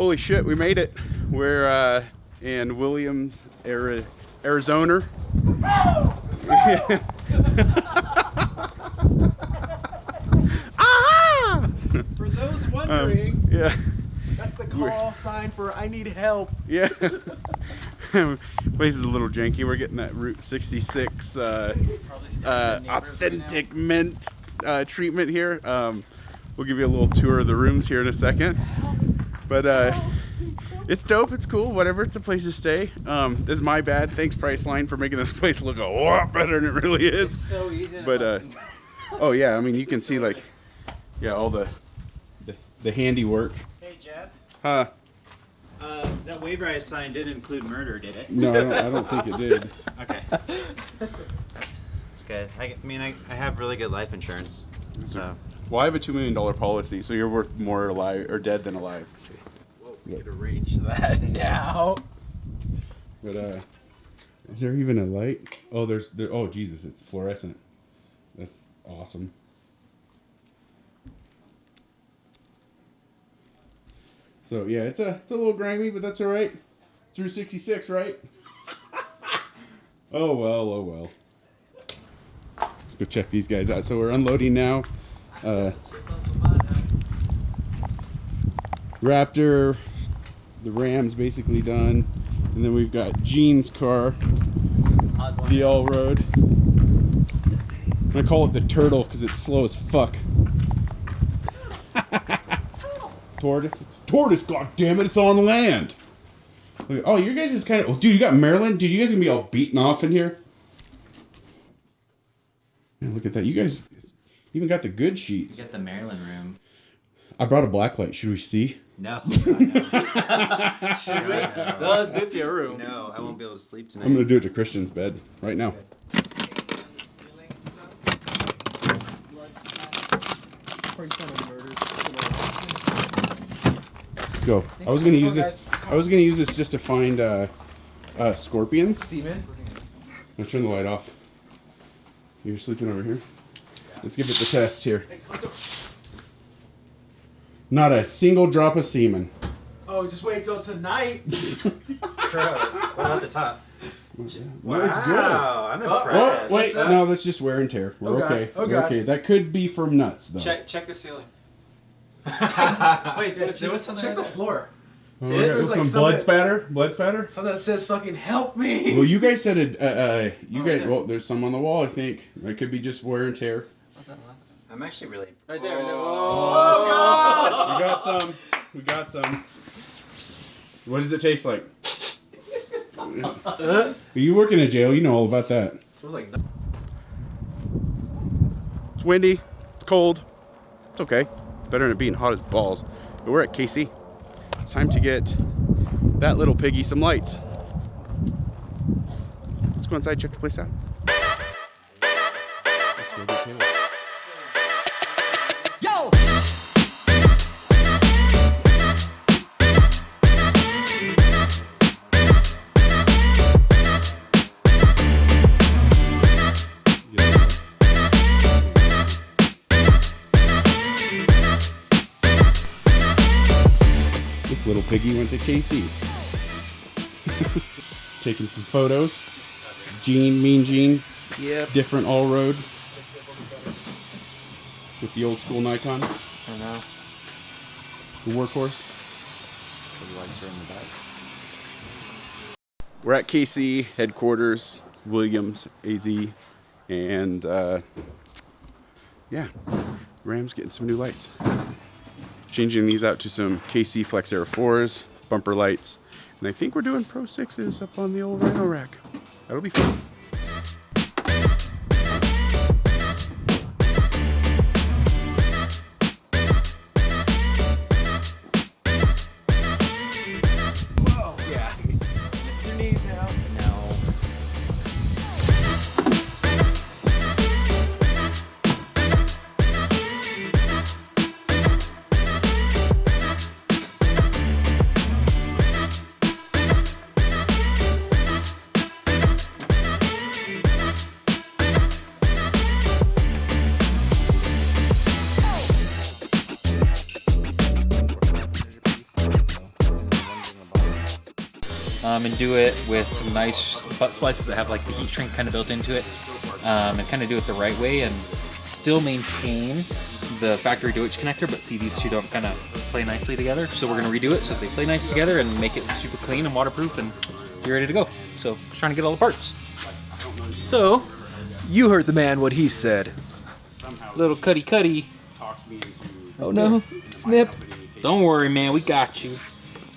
Holy shit, we made it. We're in Williams, Arizona. Ah! For those wondering, yeah. that's the call sign for I need help. Yeah. Place is a little janky. We're getting that Route 66 authentic mint treatment here. We'll give you a little tour of the rooms here in a second. But it's dope. It's cool. Whatever. It's a place to stay. This is my bad. Thanks, Priceline, for making this place look a lot better than it really is. It's so easy. But oh yeah, I mean you can see like all the handiwork. Hey Jeff, Huh? that waiver I signed didn't include murder, did it? No, I don't think it did. Okay. That's good. I mean, I have really good life insurance, so. Well, I have a $2 million policy, so you're worth more alive or dead than alive. Whoa, we could arrange that now. But is there even a light? Oh, oh Jesus, it's fluorescent. That's awesome. So yeah, it's a little grimy, but that's all right. Through 66, right? Oh well. Let's go check these guys out. So we're unloading now. Raptor, the Ram's basically done, and then we've got Gene's car, the all-road. I call it the turtle because it's slow as fuck. Tortoise, goddammit, it's on land. Oh, you guys is kind of, dude, you got Maryland? Dude, you guys gonna be all beaten off in here? Man, look at that. You guys even got the good sheets. You got the Maryland room. I brought a black light. Should we see? No. Should we? No, let's do it to your room. No, I won't be able to sleep tonight. I'm gonna do it to Christian's bed right now. Let's go. I was gonna use this. I was gonna use this just to find scorpions. Semen. I'm gonna turn the light off. You're sleeping over here. Let's give it the test here. Not a single drop of semen. Oh, just wait till tonight. Gross. What about the top? No, it's good. Wow, I'm Oh, impressed. wait, no, that's just wear and tear. We're Oh, God. okay. Oh, We're God. okay. That could be from nuts, though. Check the ceiling. Wait, Yeah, there was something. check the floor. Oh, See, okay. there's like some some blood that- spatter. Blood spatter. Something that says fucking help me. Well, you guys said it. You guys. there. Well, there's some on the wall. I think it could be just wear and tear. What's that one? I'm actually really. Right there. Oh, God. We got some. We got some. What does it taste like? You work in a jail. You know all about that. Smells like It's windy. It's cold. It's okay. Better than it being hot as balls. But we're at KC. It's time to get that little piggy some lights. Let's go inside, check the place out. Yo! This little piggy went to KC. Taking some photos. Mean Gene. Yep. Different all road. With the old school Nikon. I know. The workhorse. So the lights are in the back. We're at KC headquarters, Williams, AZ, and yeah, Ram's getting some new lights. Changing these out to some KC Flex Air 4s, bumper lights, and I think we're doing Pro 6s up on the old Rhino rack. That'll be fun. whoa. Yeah. Lift your knees now. No. and do it with some nice butt splices that have like the heat shrink kind of built into it, and kind of do it the right way and still maintain the factory Deutsch connector, but see these two don't kind of play nicely together. So we're gonna redo it so they play nice together and make it super clean and waterproof and you're ready to go. So just trying to get all the parts. So, You heard the man what he said. little cuddy. Oh no, snip. Don't worry, man, we got you.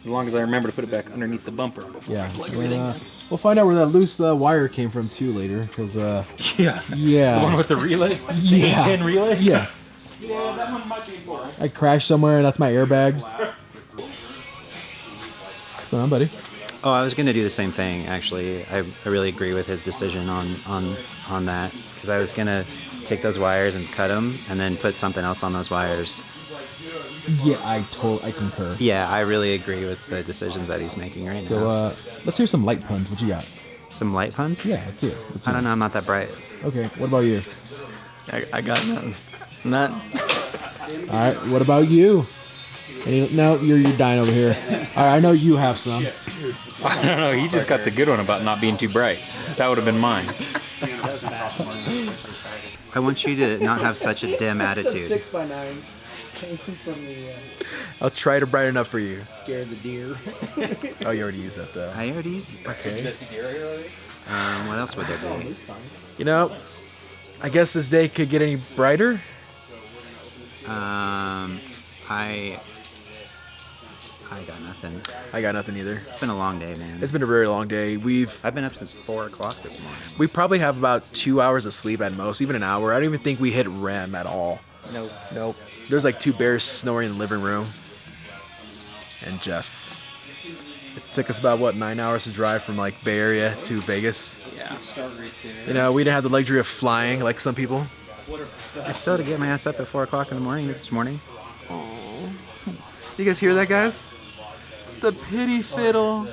As long as I remember to put it back underneath the bumper before I plug everything. We'll find out where that loose wire came from too later, because Yeah. yeah, The one with the relay? yeah, Pin relay? yeah. Yeah, that one might be important. I crashed somewhere. That's my airbags. What's going on, buddy? Oh, I was gonna do the same thing actually. I really agree with his decision on that, because I was gonna take those wires and cut them and then put something else on those wires. Yeah, I concur. Yeah, I really agree with the decisions that he's making right now. So let's hear some light puns. What you got? Some light puns? Yeah, let's hear. I don't know. I'm not that bright. Okay, what about you? I got nothing. None. All right, what about you? No, you're dying over here. All right, I know you have some. I don't know, he just got the good one about not being too bright. That would have been mine. I want you to not have such a dim attitude. 6x9 from the I'll try to brighten up for you. Scare the Deer. Oh, you already used that though. I already used it. Okay. What else would there be? You know, I guess this day could get any brighter. I got nothing. I got nothing either. It's been a long day, man. It's been a very long day. I've been up since 4 o'clock this morning. We probably have about 2 hours of sleep at most, even an hour. I don't even think we hit REM at all. Nope. There's like 2 bears snoring in the living room. And Jeff. It took us about, 9 hours to drive from like Bay Area to Vegas. Yeah, start right there. You know, we didn't have the luxury of flying like some people. I still had to get my ass up at 4 o'clock in the morning this morning. You guys hear that, guys? It's the pity fiddle.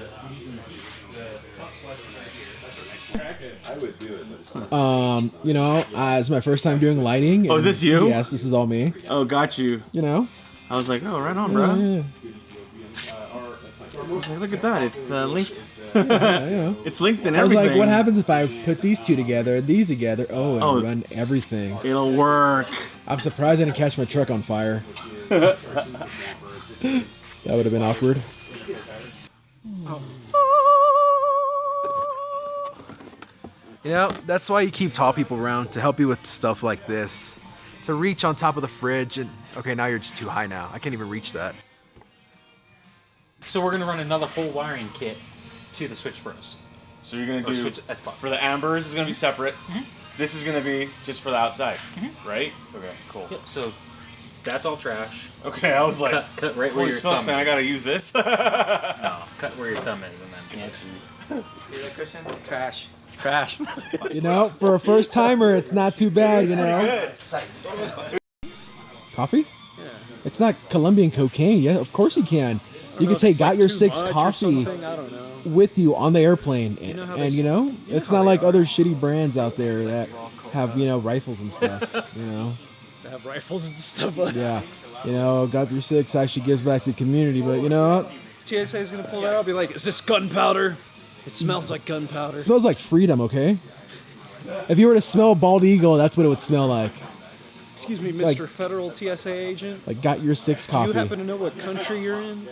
You know, it's my first time doing lighting. Oh, is this you? Yes, this is all me. Oh, got you. You know? I was like, oh, right on, bro. Yeah. I was like, look at that. It's linked. Yeah, you know. It's linked in I was everything. like, what happens if I put these two together, these together? Oh, and Oh. run everything. It'll work. I'm surprised I didn't catch my truck on fire. That would have been awkward. You know, that's why you keep tall people around, to help you with stuff like this. To reach on top of the fridge and... Okay, now you're just too high now. I can't even reach that. So we're gonna run another whole wiring kit to the Switch Bros. So you're going Or to do, Switch S-Bot. for the Ambers, it's going to be separate. Mm-hmm. This is going to be just for the outside, right? Okay, cool. Yep, so that's all trash. Okay, I was like, Cut right where holy your smokes, thumb man, I is. got to use this. No, cut where your thumb is and then Hear that, Christian? Trash. Trash. You know, for a first timer, it's not too bad, you know. Coffee? Yeah. It's not Colombian cocaine. Yeah, of course you can. You can take Got Your Six coffee I don't know. with you on the airplane, and how you they know, it's not like other shitty brands out there that have, you know, rifles and stuff. You know. They have rifles and stuff. Yeah. You know, Got Your Six actually gives back to the community, but you know what? TSA is gonna pull that out. Be like, is this gunpowder? It smells like gunpowder. It smells like freedom, okay? If you were to smell bald eagle, that's what it would smell like. Excuse me, Mr. Like- Federal TSA agent. Like Got Your Six Do coffee. you happen to know what country you're in?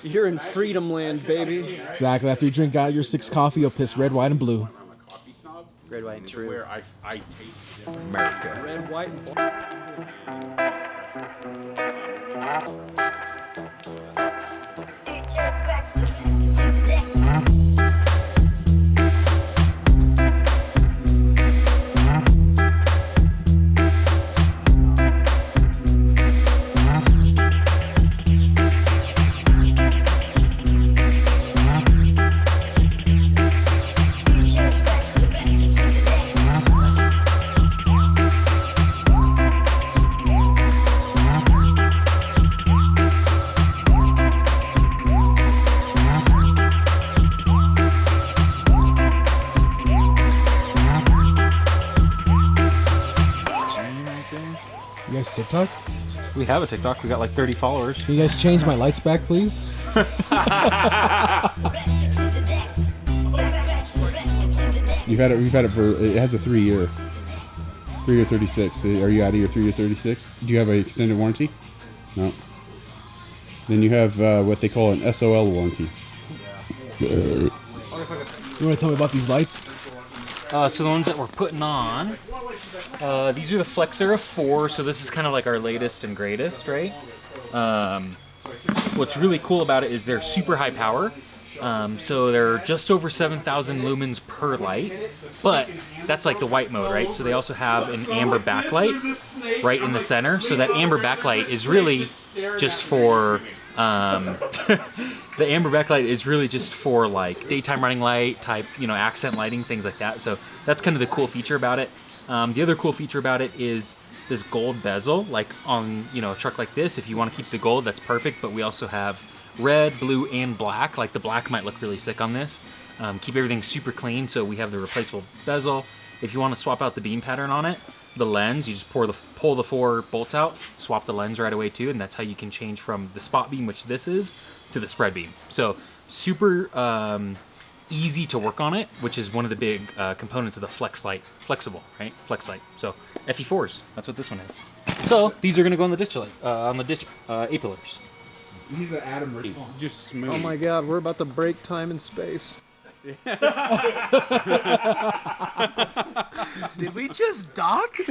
You're in Freedom Land, baby. Exactly. After you drink Got Your Six coffee, you'll piss red, white, and blue. Red, white, and true. I taste America. Red, white, and black. You guys TikTok? We have a TikTok. We got like 30 followers. Can you guys change my lights back, please? You've had it for, it has a 3-year 36. Are you out of your 3-year 36? Do you have an extended warranty? No. Then you have what they call an SOL warranty. You want to tell me about these lights? So the ones that we're putting on, these are the Flexera 4, so this is kind of like our latest and greatest, right? What's really cool about it is they're super high power. So they're just over 7,000 lumens per light, but that's like the white mode, right? So they also have an amber backlight right in the center. So that amber backlight is really just for, the amber backlight is really just for like daytime running light type, you know, accent lighting, things like that. So that's kind of the cool feature about it. The other cool feature about it is this gold bezel, like on, you know, a truck like this. If you want to keep the gold, that's perfect. But we also have red, blue, and black. Like the black might look really sick on this. Keep everything super clean. So we have the replaceable bezel. If you want to swap out the beam pattern on it, the lens, you just pull the 4 bolts out, swap the lens right away too, and that's how you can change from the spot beam, which this is, to the spread beam. So super easy to work on it, which is one of the big components of the flex light, flexible, right? Flex light. So FE4s, that's what this one is. So these are gonna go on the ditch light, A-pillars. He's an atom just smooth. Oh my God, we're about to break time and space. Did we just dock? Is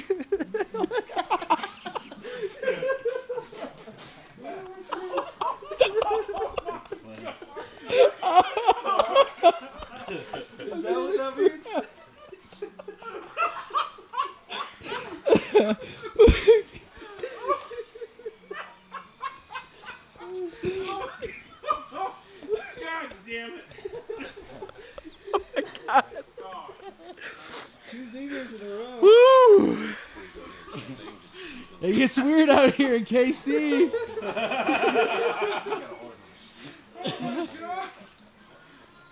that what that means? God damn it. Woo! It gets weird out here in KC. I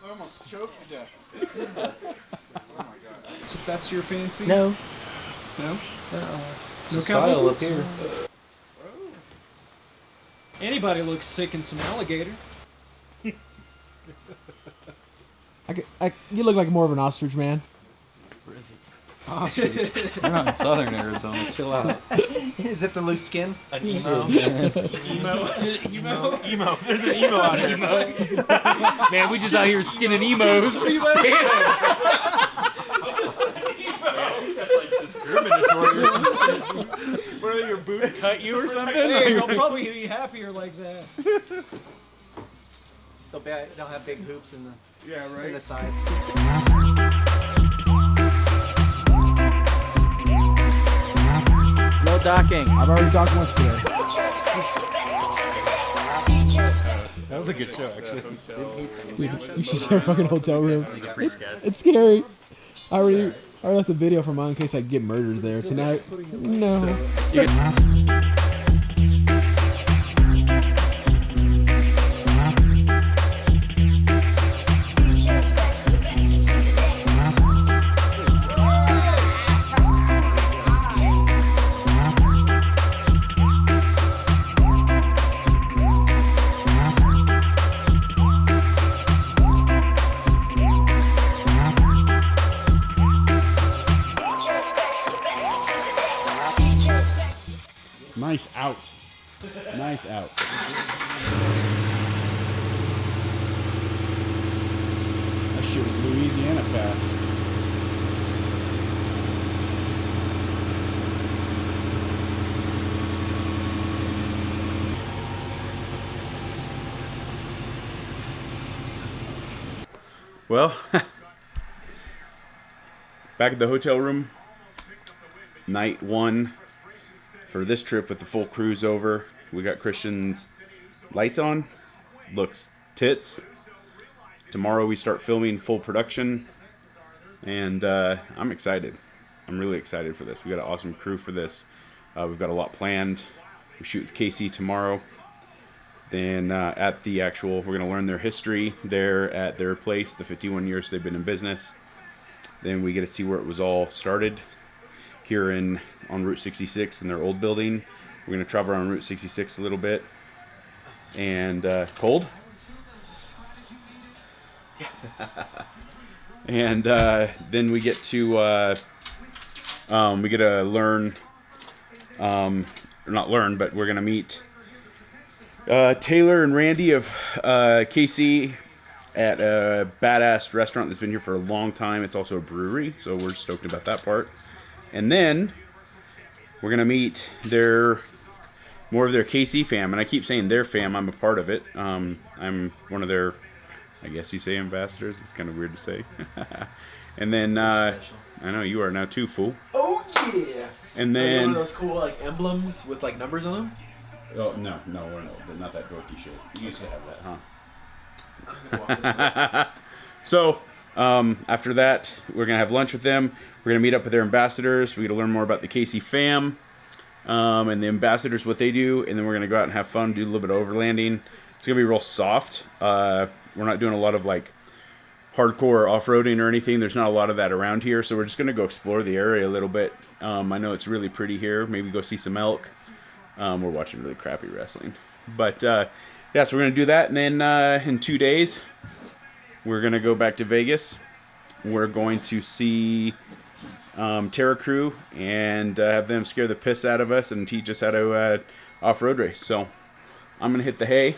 almost choked to death. Oh my God. So that's your fancy? No. No? No style up here. Anybody looks sick in some alligator. You look like more of an ostrich man. We're not in southern Arizona. Chill out. Is it the loose skin? An emo. Emo. There's an emo out here. Man, we just out here skinning emos. That's like discriminatory or something. What are your boots cut you or something? Hey, they'll probably be happier like that. They'll have big hoops in the in the side. No docking. I've already docked once today. That was a good show, actually. You should share a fucking hotel room. It's scary. I already left the video for mine in case I get murdered there tonight. No. Nice out. Nice out. That shit was Louisiana fast. Well, back at the hotel room, night 1 for this trip with the full cruise over. We got Christian's lights on, looks tits. Tomorrow we start filming full production, and I'm excited. I'm really excited for this. We got an awesome crew for this. We've got a lot planned. We shoot with KC tomorrow. Then at the actual, we're gonna learn their history there at their place, the 51 years they've been in business. Then we get to see where it was all started here on Route 66 in their old building, We're gonna travel around Route 66 a little bit. And cold. And then we get to learn, not learn, but we're gonna meet Taylor and Randy of KC at a badass restaurant that's been here for a long time. It's also a brewery, so we're stoked about that part. And then we're gonna meet more of their KC fam, and I keep saying their fam. I'm a part of it. I'm one of their, I guess you say, ambassadors. It's kind of weird to say. And then I know you are now too, fool. Oh yeah. And Are you then one of those cool like emblems with like numbers on them? oh no, but not that dorky shit. You used to have that, huh? I'm gonna walk this way. So after that, we're gonna have lunch with them. We're gonna meet up with their ambassadors. We're gonna learn more about the KC fam. And the ambassadors, what they do, and then we're gonna go out and have fun, do a little bit of overlanding. It's gonna be real soft. We're not doing a lot of like hardcore off-roading or anything. There's not a lot of that around here, so we're just gonna go explore the area a little bit. I know it's really pretty here. Maybe go see some elk. We're watching really crappy wrestling, but yeah, so we're gonna do that, and then in 2 days we're gonna go back to Vegas. We're going to see Terra Crew and have them scare the piss out of us and teach us how to off-road race. So I'm gonna hit the hay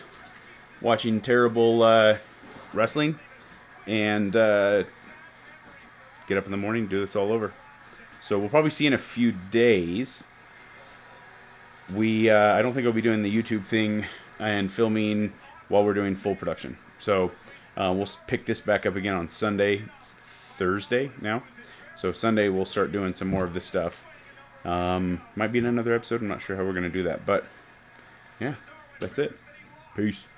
watching terrible wrestling and get up in the morning and do this all over. So we'll probably see in a few days. I don't think I'll be doing the YouTube thing and filming while we're doing full production. So we'll pick this back up again on Sunday. It's Thursday now. So Sunday we'll start doing some more of this stuff. Might be in another episode. I'm not sure how we're going to do that. But yeah, that's it. Peace.